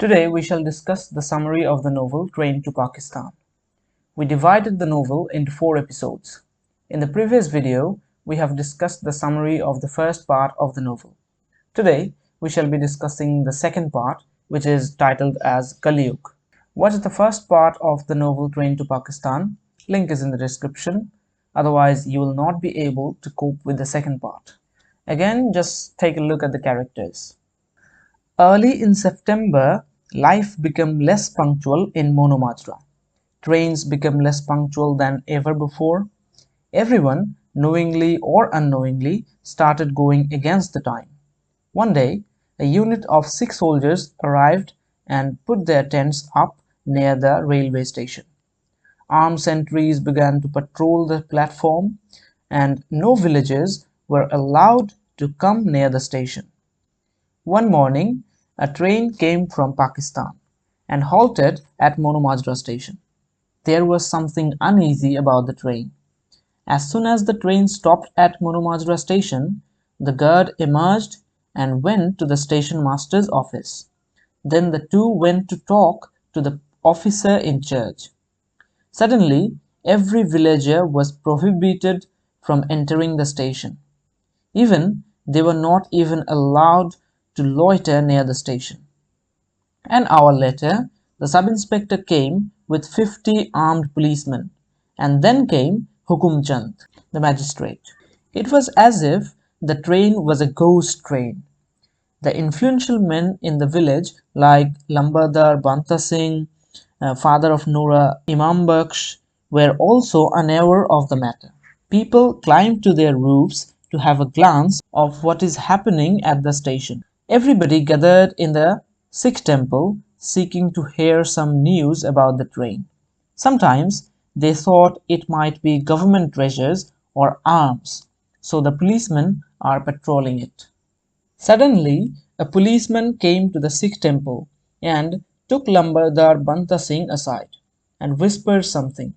Today we shall discuss the summary of the novel Train to Pakistan. We divided the novel into 4 episodes. In the previous video, we have discussed the summary of the first part of the novel. Today, we shall be discussing the second part, which is titled as Kalyug. What is the first part of the novel Train to Pakistan? Link is in the description. Otherwise, you will not be able to cope with the second part. Again, just take a look at the characters. Early in September, life became less punctual in Monomajra. Trains became less punctual than ever before. Everyone, knowingly or unknowingly, started going against the time. One day, a unit of 6 soldiers arrived and put their tents up near the railway station. Armed sentries began to patrol the platform, and no villagers were allowed to come near the station. One morning, a train came from Pakistan and halted at Monomajra station. There was something uneasy about the train. As soon as the train stopped at Monomajra station, the guard emerged and went to the station master's office. Then the two went to talk to the officer in charge. Suddenly, every villager was prohibited from entering the station. Even they were not even allowed to loiter near the station. An hour later, the sub-inspector came with 50 armed policemen, and then came Hukum Chand, the magistrate. It was as if the train was a ghost train. The influential men in the village like Lambadar Banta Singh, father of Noora Imam Baksh, were also unaware of the matter. People climbed to their roofs to have a glance of what is happening at the station. Everybody gathered in the Sikh temple seeking to hear some news about the train. Sometimes they thought it might be government treasures or arms, so the policemen are patrolling it. Suddenly, a policeman came to the Sikh temple and took Lambardar Banta Singh aside and whispered something.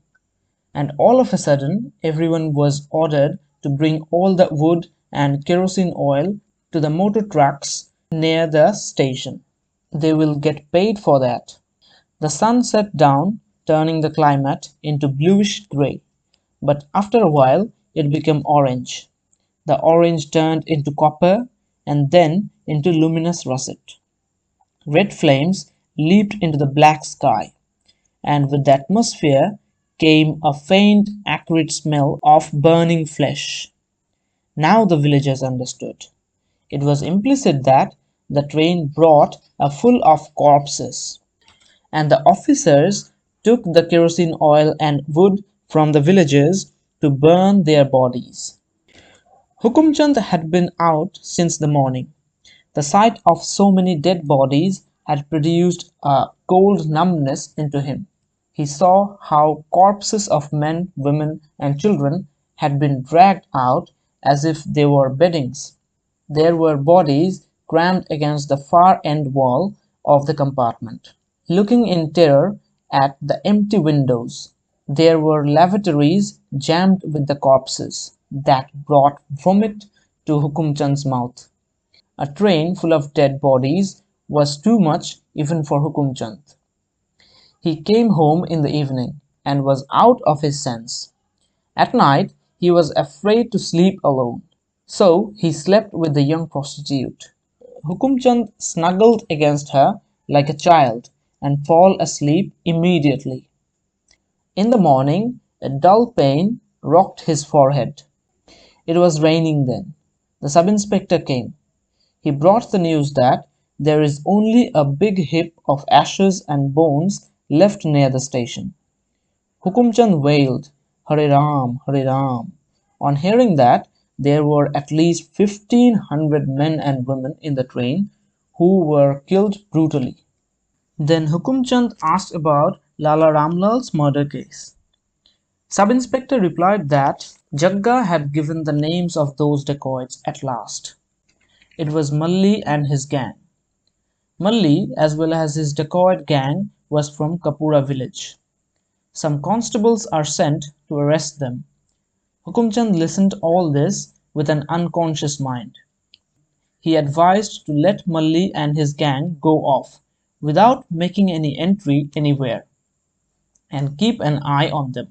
And all of a sudden, everyone was ordered to bring all the wood and kerosene oil to the motor trucks near the station. They will get paid for that. The sun set down, turning the climate into bluish gray, but after a while it became orange. The orange turned into copper and then into luminous russet. Red flames leaped into the black sky, and with the atmosphere came a faint, acrid smell of burning flesh. Now the villagers understood. It was implicit that the train brought a full of corpses, and the officers took the kerosene oil and wood from the villagers to burn their bodies. Hukumchand had been out since the morning. The sight of so many dead bodies had produced a cold numbness into him. He saw how corpses of men, women, and children had been dragged out as if they were beddings. There were bodies crammed against the far end wall of the compartment, looking in terror at the empty windows. There were lavatories jammed with the corpses that brought vomit to Hukumchand's mouth. A train full of dead bodies was too much even for Hukumchand. He came home in the evening and was out of his sense. At night he was afraid to sleep alone, so he slept with the young prostitute. Hukumchand snuggled against her like a child and fell asleep immediately. In the morning a dull pain rocked his forehead. It was raining then. The sub-inspector came. He brought the news that there is only a big heap of ashes and bones left near the station. Hukumchand wailed, Hare Ram, Hare Ram. On hearing that, there were at least 1,500 men and women in the train who were killed brutally. Then Hukumchand asked about Lala Ramlal's murder case. Sub-inspector replied that Jagga had given the names of those dacoits at last. It was Malli and his gang. Malli, as well as his dacoit gang, was from Kapura village. Some constables are sent to arrest them. Hukumchand listened all this with an unconscious mind. He advised to let Malli and his gang go off, without making any entry anywhere and keep an eye on them.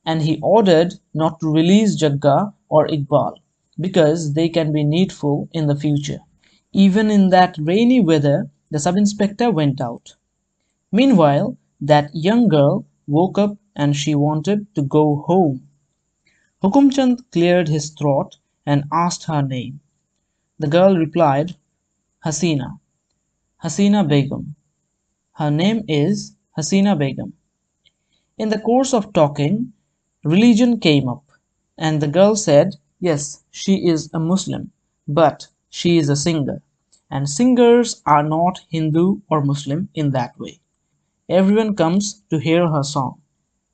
And he ordered not to release Jagga or Iqbal because they can be needful in the future. Even in that rainy weather, the sub-inspector went out. Meanwhile, that young girl woke up and she wanted to go home. Hukumchand cleared his throat and asked her name. The girl replied, Hasina, Hasina Begum. Her name is Hasina Begum. In the course of talking, religion came up, and the girl said, yes, she is a Muslim, but she is a singer, and singers are not Hindu or Muslim in that way. Everyone comes to hear her song.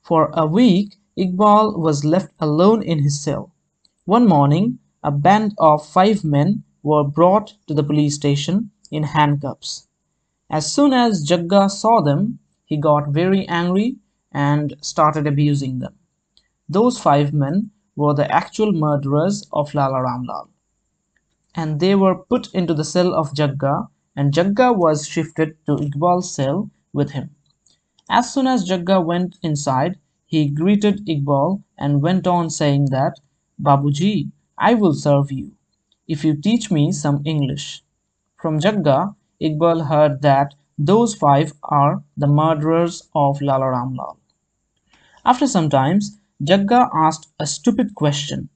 For a week, Iqbal was left alone in his cell. One morning, a band of 5 men were brought to the police station in handcuffs. As soon as Jagga saw them, he got very angry and started abusing them. Those 5 men were the actual murderers of Lala Ramlal, and they were put into the cell of Jagga, and Jagga was shifted to Iqbal's cell with him. As soon as Jagga went inside, he greeted Iqbal and went on saying that, Babuji, I will serve you, if you teach me some English. From Jagga, Iqbal heard that those 5 are the murderers of Lala Ramlal. After some time, Jagga asked a stupid question.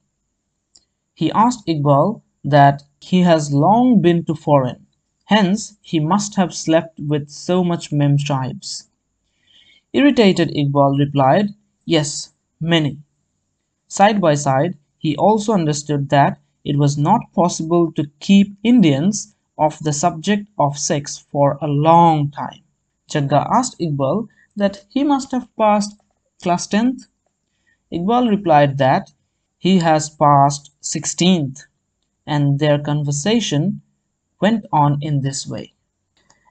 He asked Iqbal that he has long been to foreign, hence he must have slept with so much memsahibs. Irritated Iqbal replied, yes, many. Side by side, he also understood that it was not possible to keep Indians off the subject of sex for a long time. Jagga asked Iqbal that he must have passed class 10th. Iqbal replied that he has passed 16th, and their conversation went on in this way.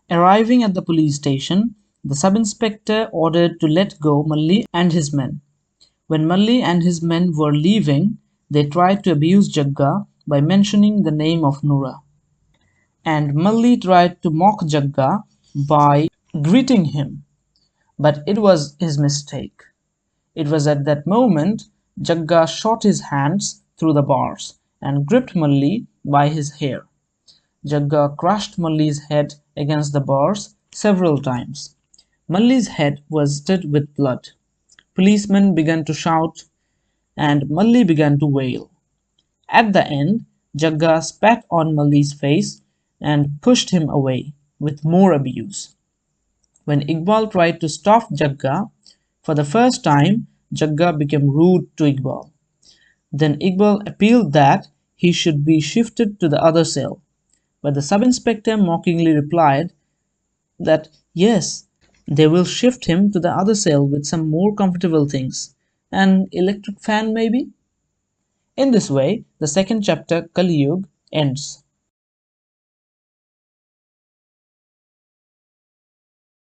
Arriving at the police station, the sub-inspector ordered to let go Malli and his men. When Malli and his men were leaving, they tried to abuse Jagga by mentioning the name of Noora. And Malli tried to mock Jagga by greeting him, but it was his mistake. It was at that moment Jagga shot his hands through the bars and gripped Malli by his hair. Jagga crushed Malli's head against the bars several times. Malli's head was studded with blood. Policemen began to shout, and Malli began to wail. At the end, Jagga spat on Malli's face and pushed him away with more abuse. When Iqbal tried to stop Jagga, for the first time, Jagga became rude to Iqbal. Then Iqbal appealed that he should be shifted to the other cell, but the sub-inspector mockingly replied that yes, they will shift him to the other cell with some more comfortable things, an electric fan maybe. In this way, the second chapter Kalyug ends.